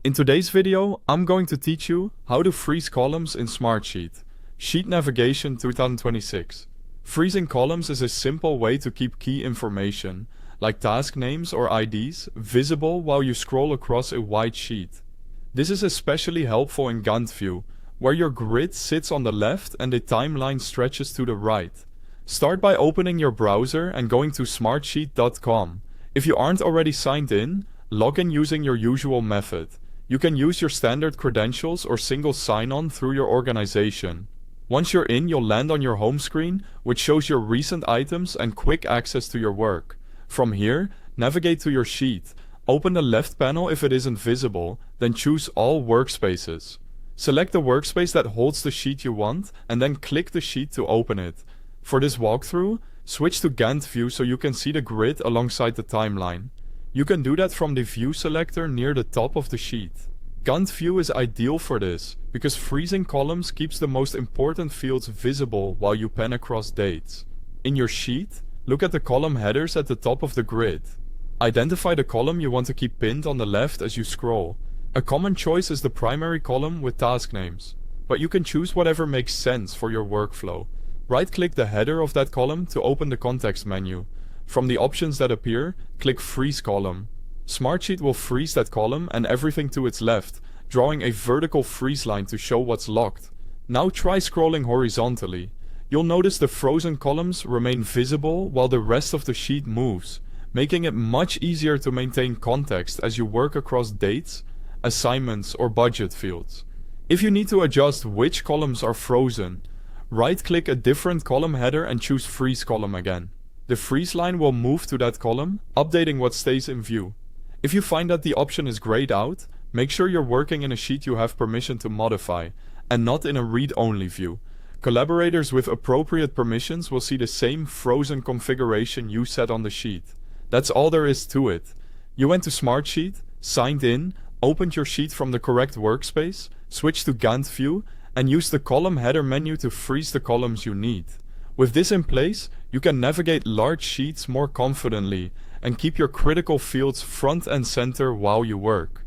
In today's video, I'm going to teach you how to freeze columns in Smartsheet. Sheet Navigation 2026. Freezing columns is a simple way to keep key information, like task names or IDs, visible while you scroll across a wide sheet. This is especially helpful in Gantt view, where your grid sits on the left and a timeline stretches to the right. Start by opening your browser and going to smartsheet.com. If you aren't already signed in, log in using your usual method. You can use your standard credentials or single sign-on through your organization. Once you're in, you'll land on your home screen, which shows your recent items and quick access to your work. From here, navigate to your sheet. Open the left panel if it isn't visible, then choose All Workspaces. Select the workspace that holds the sheet you want, and then click the sheet to open it. For this walkthrough, switch to Gantt view so you can see the grid alongside the timeline. You can do that from the view selector near the top of the sheet. Gantt view is ideal for this, because freezing columns keeps the most important fields visible while you pen across dates. In your sheet, look at the column headers at the top of the grid. Identify the column you want to keep pinned on the left as you scroll. A common choice is the primary column with task names, but you can choose whatever makes sense for your workflow. Right-click the header of that column to open the context menu. From the options that appear, click Freeze Column. Smartsheet will freeze that column and everything to its left, drawing a vertical freeze line to show what's locked. Now try scrolling horizontally. You'll notice the frozen columns remain visible while the rest of the sheet moves, making it much easier to maintain context as you work across dates, assignments, or budget fields. If you need to adjust which columns are frozen, right-click a different column header and choose Freeze Column again. The freeze line will move to that column, updating what stays in view. If you find that the option is grayed out, make sure you're working in a sheet you have permission to modify, and not in a read-only view. Collaborators with appropriate permissions will see the same frozen configuration you set on the sheet. That's all there is to it. You went to Smartsheet, signed in, opened your sheet from the correct workspace, switched to Gantt view, and used the column header menu to freeze the columns you need. With this in place, you can navigate large sheets more confidently and keep your critical fields front and center while you work.